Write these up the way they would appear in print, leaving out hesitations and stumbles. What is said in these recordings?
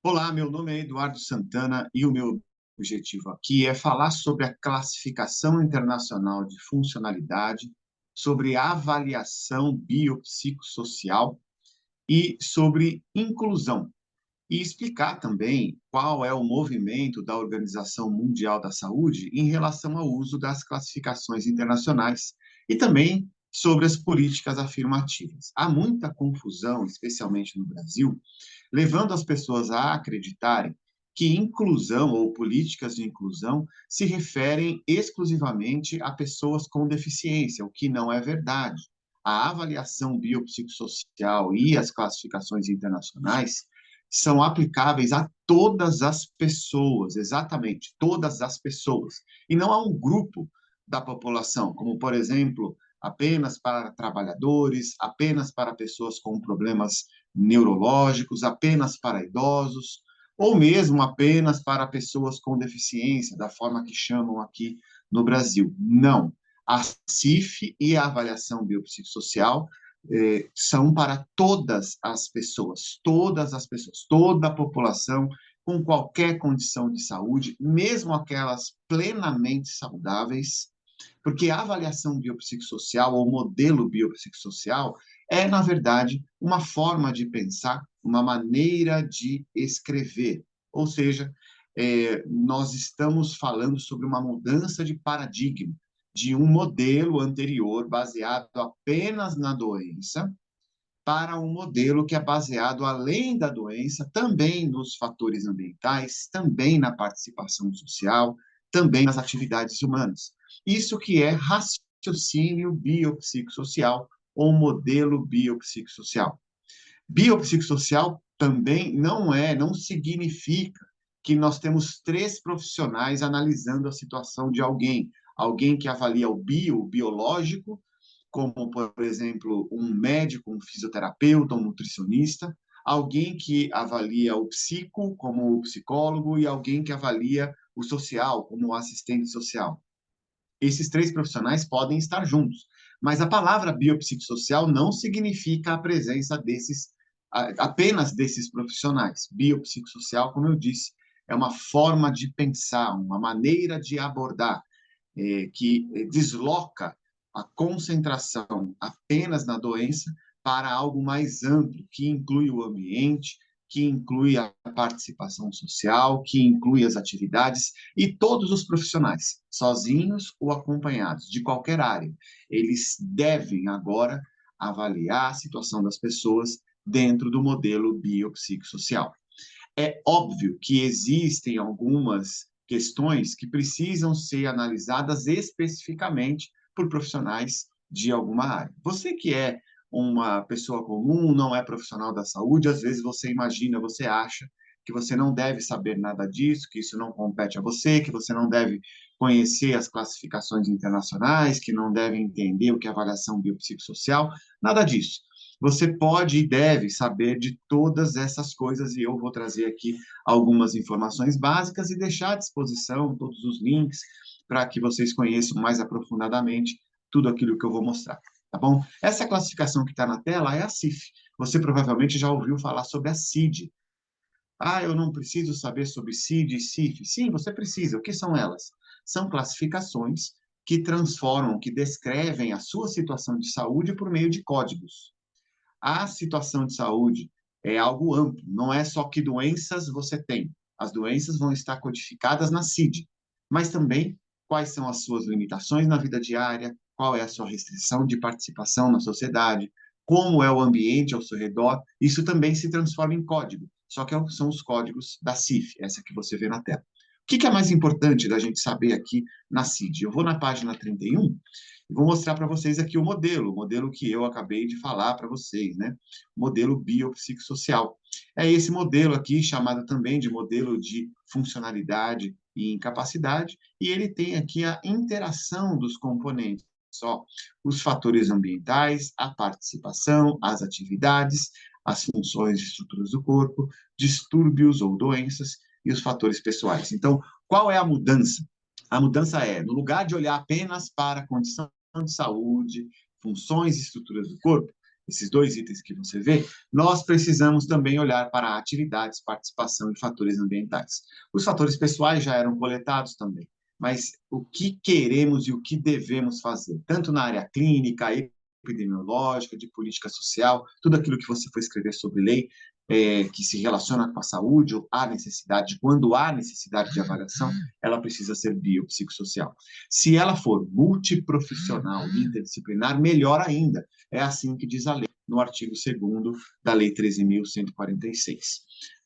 Olá, meu nome é Eduardo Santana e o meu objetivo aqui é falar sobre a classificação internacional de funcionalidade, sobre avaliação biopsicossocial e sobre inclusão. E explicar também qual é o movimento da Organização Mundial da Saúde em relação ao uso das classificações internacionais e também sobre as políticas afirmativas. Há muita confusão, especialmente no Brasil, levando as pessoas a acreditarem que inclusão ou políticas de inclusão se referem exclusivamente a pessoas com deficiência, o que não é verdade. A avaliação biopsicossocial e as classificações internacionais são aplicáveis a todas as pessoas, exatamente, todas as pessoas, e não a um grupo da população, como, por exemplo, apenas para trabalhadores, apenas para pessoas com problemas neurológicos, apenas para idosos, ou mesmo apenas para pessoas com deficiência, da forma que chamam aqui no Brasil. Não. A CIF e a avaliação biopsicossocial são para todas as pessoas, toda a população com qualquer condição de saúde, mesmo aquelas plenamente saudáveis, porque a avaliação biopsicossocial ou modelo biopsicossocial é, na verdade, uma forma de pensar, uma maneira de escrever. Ou seja, nós estamos falando sobre uma mudança de paradigma, de um modelo anterior baseado apenas na doença, para um modelo que é baseado, além da doença, também nos fatores ambientais, também na participação social, também nas atividades humanas. Isso que é raciocínio biopsicossocial ou modelo biopsicossocial. Biopsicossocial também não significa que nós temos três profissionais analisando a situação de alguém. Alguém que avalia o biológico, como, por exemplo, um médico, um fisioterapeuta, um nutricionista, alguém que avalia o psico, como o psicólogo, e alguém que avalia o social, como o assistente social. Esses três profissionais podem estar juntos, mas a palavra biopsicossocial não significa a presença apenas desses profissionais. Biopsicossocial, como eu disse, é uma forma de pensar, uma maneira de abordar, que desloca a concentração apenas na doença para algo mais amplo, que inclui o ambiente, que inclui a participação social, que inclui as atividades e todos os profissionais, sozinhos ou acompanhados, de qualquer área. Eles devem agora avaliar a situação das pessoas dentro do modelo biopsicossocial. É óbvio que existem algumas questões que precisam ser analisadas especificamente por profissionais de alguma área. Você que é uma pessoa comum, não é profissional da saúde, às vezes você imagina, você acha que você não deve saber nada disso, que isso não compete a você, que você não deve conhecer as classificações internacionais, que não deve entender o que é avaliação biopsicossocial, nada disso. Você pode e deve saber de todas essas coisas e eu vou trazer aqui algumas informações básicas e deixar à disposição todos os links para que vocês conheçam mais aprofundadamente tudo aquilo que eu vou mostrar, tá bom? Essa classificação que está na tela é a CIF. Você provavelmente já ouviu falar sobre a CID. Ah, eu não preciso saber sobre CID e CIF. Sim, você precisa. O que são elas? São classificações que transformam, que descrevem a sua situação de saúde por meio de códigos. A situação de saúde é algo amplo, não é só que doenças você tem. As doenças vão estar codificadas na CID, mas também quais são as suas limitações na vida diária, qual é a sua restrição de participação na sociedade, como é o ambiente ao seu redor, isso também se transforma em código, só que são os códigos da CIF, essa que você vê na tela. O que é mais importante da gente saber aqui na CID? Eu vou na página 31 e vou mostrar para vocês aqui o modelo que eu acabei de falar para vocês, né? Modelo biopsicossocial. É esse modelo aqui, chamado também de modelo de funcionalidade e incapacidade, e ele tem aqui a interação dos componentes, só os fatores ambientais, a participação, as atividades, as funções e estruturas do corpo, distúrbios ou doenças e os fatores pessoais. Então, qual é a mudança? A mudança é, no lugar de olhar apenas para a condição de saúde, funções e estruturas do corpo, esses dois itens que você vê, nós precisamos também olhar para atividades, participação e fatores ambientais. Os fatores pessoais já eram coletados também, mas o que queremos e o que devemos fazer, tanto na área clínica, epidemiológica, de política social, tudo aquilo que você for escrever sobre lei, que se relaciona com a saúde, ou há necessidade, quando há necessidade de avaliação, ela precisa ser biopsicossocial. Se ela for multiprofissional e interdisciplinar, melhor ainda. É assim que diz a lei, no artigo 2º da Lei 13.146.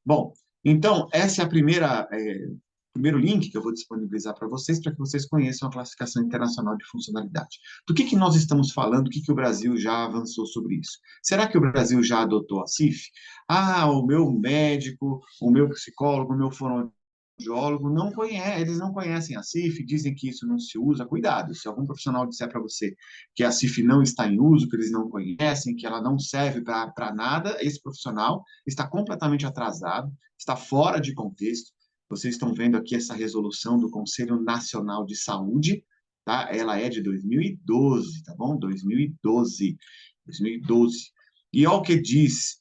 Bom, então, essa é a primeiro link que eu vou disponibilizar para vocês conheçam a classificação internacional de funcionalidade. Do que nós estamos falando, o que o Brasil já avançou sobre isso? Será que o Brasil já adotou a CIF? Ah, o meu médico, o meu psicólogo, o meu fonoaudiólogo não conhece, eles não conhecem a CIF, dizem que isso não se usa. Cuidado, se algum profissional disser para você que a CIF não está em uso, que eles não conhecem, que ela não serve para nada, esse profissional está completamente atrasado, está fora de contexto. Vocês estão vendo aqui essa resolução do Conselho Nacional de Saúde, tá? Ela é de 2012, tá bom? 2012. 2012. E olha o que diz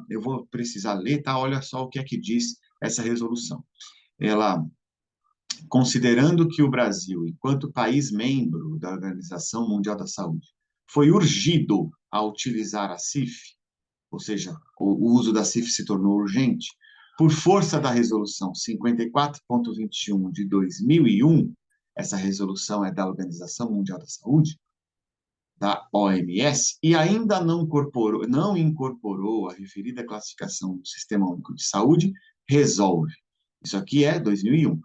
eu vou precisar ler, tá? Olha só o que é que diz essa resolução. Ela, considerando que o Brasil, enquanto país membro da Organização Mundial da Saúde, foi urgido a utilizar a CIF, ou seja, o uso da CIF se tornou urgente, por força da resolução 54.21 de 2001, essa resolução é da Organização Mundial da Saúde, da OMS, e ainda não incorporou a referida classificação do Sistema Único de Saúde, resolve. Isso aqui é 2001.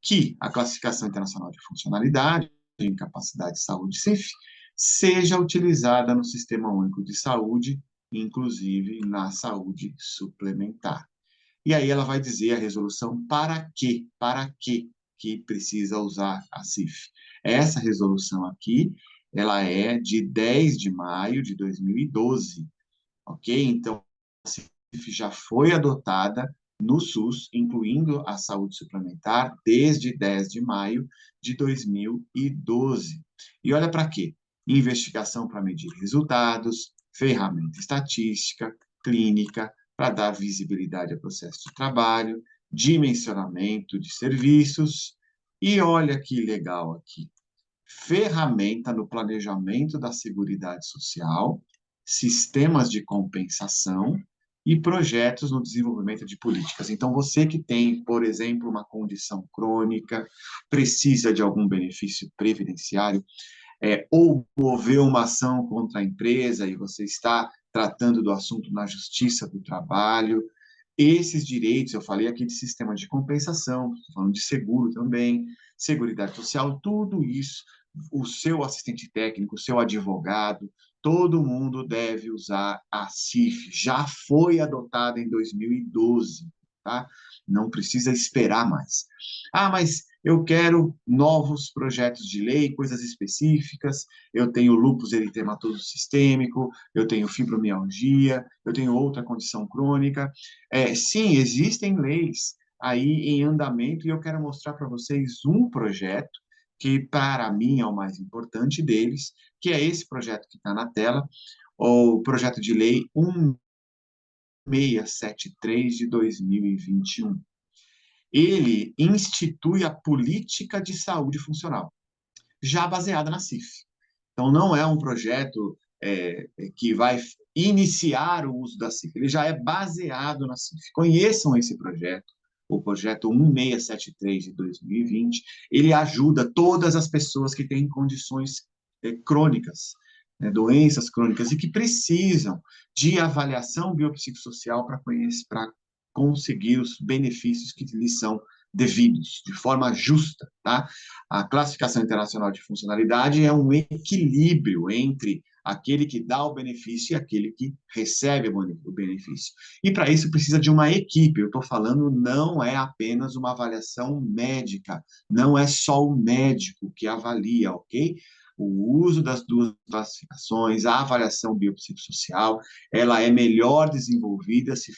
Que a classificação internacional de funcionalidade, de incapacidade de saúde, CIF, seja utilizada no Sistema Único de Saúde, inclusive na saúde suplementar. E aí ela vai dizer a resolução para que precisa usar a CIF. Essa resolução aqui, ela é de 10 de maio de 2012, ok? Então, a CIF já foi adotada no SUS, incluindo a saúde suplementar, desde 10 de maio de 2012. E olha para quê? Investigação para medir resultados, ferramenta estatística, clínica, para dar visibilidade ao processo de trabalho, dimensionamento de serviços, e olha que legal aqui, ferramenta no planejamento da Seguridade Social, sistemas de compensação e projetos no desenvolvimento de políticas. Então, você que tem, por exemplo, uma condição crônica, precisa de algum benefício previdenciário, ou mover uma ação contra a empresa e você está tratando do assunto na Justiça do Trabalho, esses direitos, eu falei aqui de sistema de compensação, estou falando de seguro também, Seguridade Social, tudo isso, o seu assistente técnico, o seu advogado, todo mundo deve usar a CIF. Já foi adotada em 2012, tá? Não precisa esperar mais. Ah, mas eu quero novos projetos de lei, coisas específicas. Eu tenho lúpus eritematoso sistêmico, eu tenho fibromialgia, eu tenho outra condição crônica. Sim, existem leis aí em andamento e eu quero mostrar para vocês um projeto que, para mim, é o mais importante deles, que é esse projeto que está na tela, o projeto de lei 1673 de 2021. Ele institui a política de saúde funcional, já baseada na CIF. Então, não é um projeto que vai iniciar o uso da CIF, ele já é baseado na CIF. Conheçam esse projeto, o projeto 1673 de 2020, ele ajuda todas as pessoas que têm condições crônicas, né, doenças crônicas, e que precisam de avaliação biopsicossocial para conseguir os benefícios que lhes são devidos, de forma justa, tá? A classificação internacional de funcionalidade é um equilíbrio entre aquele que dá o benefício e aquele que recebe o benefício. E para isso precisa de uma equipe. Eu estou falando, não é apenas uma avaliação médica, não é só o médico que avalia, ok? O uso das duas classificações, a avaliação biopsicossocial, ela é melhor desenvolvida se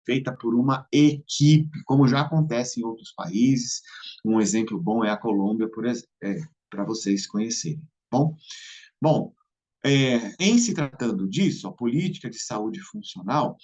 feita por uma equipe, como já acontece em outros países. Um exemplo bom é a Colômbia, por exemplo, para vocês conhecerem. Bom, Em se tratando disso, a política de saúde funcional,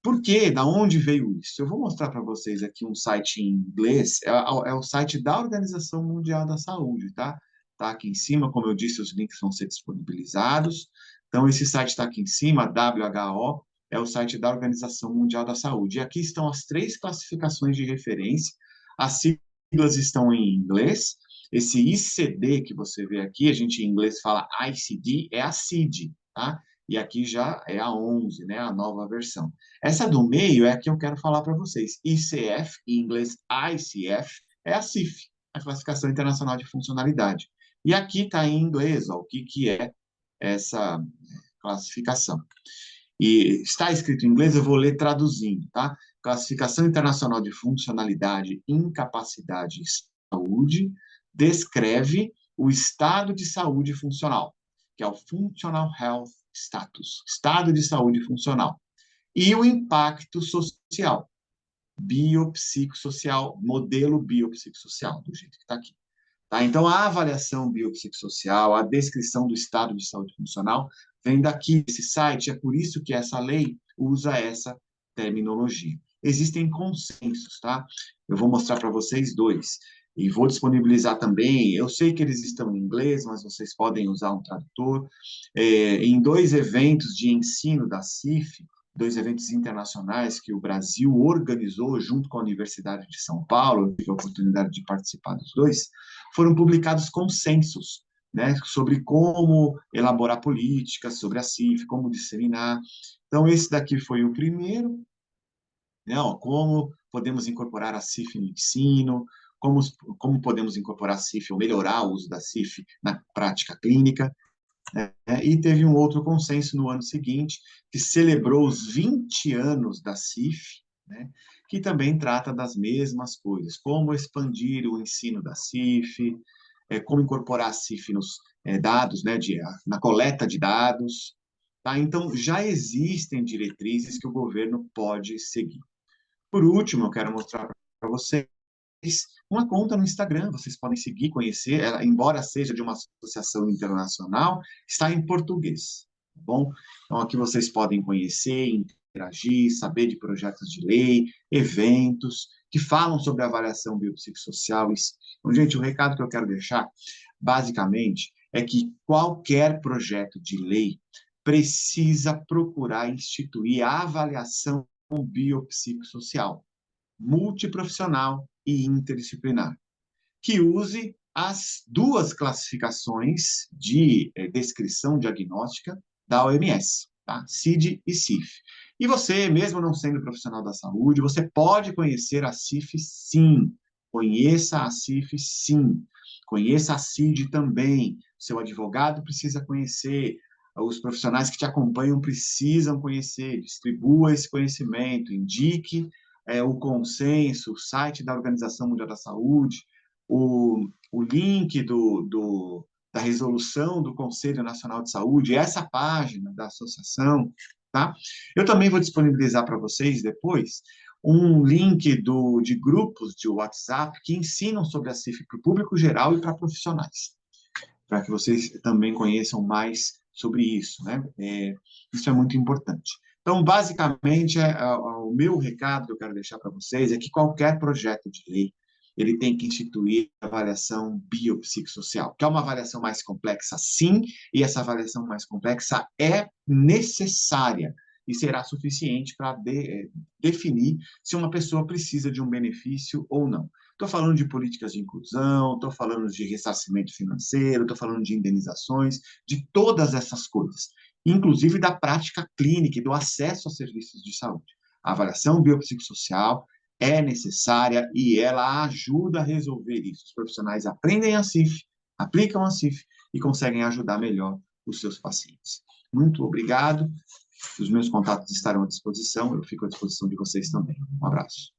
por quê? Da onde veio isso? Eu vou mostrar para vocês aqui um site em inglês, é o site da Organização Mundial da Saúde, tá? Tá aqui em cima, como eu disse, os links vão ser disponibilizados. Então, esse site está aqui em cima, WHO, é o site da Organização Mundial da Saúde. E aqui estão as 3 classificações de referência. As siglas estão em inglês. Esse ICD que você vê aqui, a gente em inglês fala ICD, é a CID, tá? E aqui já é a 11, né, a nova versão. Essa do meio é a que eu quero falar para vocês. ICF, em inglês ICF, é a CIF, a Classificação Internacional de Funcionalidade. E aqui está em inglês, ó, o que é essa classificação. E está escrito em inglês, eu vou ler traduzindo, tá? Classificação Internacional de Funcionalidade, Incapacidade e Saúde descreve o estado de saúde funcional, que é o Functional Health Status, estado de saúde funcional, e o impacto social, biopsicossocial, modelo biopsicossocial, do jeito que está aqui. Tá? Então, a avaliação biopsicossocial, a descrição do estado de saúde funcional, vem daqui, desse site, é por isso que essa lei usa essa terminologia. Existem consensos, tá? Eu vou mostrar para vocês 2. E vou disponibilizar também, eu sei que eles estão em inglês, mas vocês podem usar um tradutor, em 2 eventos de ensino da CIF, 2 eventos internacionais que o Brasil organizou junto com a Universidade de São Paulo, eu tive a oportunidade de participar dos 2, foram publicados consensos, né, sobre como elaborar políticas sobre a CIF, como disseminar. Então, esse daqui foi o primeiro, né, ó, como podemos incorporar a CIF no ensino, como, como podemos incorporar a CIF ou melhorar o uso da CIF na prática clínica. E teve um outro consenso no ano seguinte, que celebrou os 20 anos da CIF, né, que também trata das mesmas coisas, como expandir o ensino da CIF, como incorporar a CIF nos dados, né, na coleta de dados. Tá? Então, já existem diretrizes que o governo pode seguir. Por último, eu quero mostrar para vocês uma conta no Instagram, vocês podem seguir, conhecer, ela, embora seja de uma associação internacional, está em português, tá bom? Então, aqui vocês podem conhecer, interagir, saber de projetos de lei, eventos que falam sobre avaliação biopsicossocial. Então, gente, o recado que eu quero deixar, basicamente, é que qualquer projeto de lei precisa procurar instituir a avaliação biopsicossocial multiprofissional e interdisciplinar, que use as 2 classificações de descrição diagnóstica da OMS, tá? CID e CIF. E você, mesmo não sendo profissional da saúde, você pode conhecer a CIF, sim. Conheça a CIF, sim. Conheça a CID também. Seu advogado precisa conhecer, os profissionais que te acompanham precisam conhecer, distribua esse conhecimento, indique o consenso, o site da Organização Mundial da Saúde, o link da resolução do Conselho Nacional de Saúde, essa página da associação, tá? Eu também vou disponibilizar para vocês depois um link de grupos de WhatsApp que ensinam sobre a CIF para o público geral e para profissionais, para que vocês também conheçam mais sobre isso, né? Isso é muito importante. Então, basicamente, o meu recado que eu quero deixar para vocês é que qualquer projeto de lei, ele tem que instituir a avaliação biopsicossocial, que é uma avaliação mais complexa, sim, e essa avaliação mais complexa é necessária e será suficiente para definir se uma pessoa precisa de um benefício ou não. Estou falando de políticas de inclusão, estou falando de ressarcimento financeiro, estou falando de indenizações, de todas essas coisas, inclusive da prática clínica e do acesso a serviços de saúde. A avaliação biopsicossocial é necessária e ela ajuda a resolver isso. Os profissionais aprendem a CIF, aplicam a CIF e conseguem ajudar melhor os seus pacientes. Muito obrigado. Os meus contatos estarão à disposição, eu fico à disposição de vocês também. Um abraço.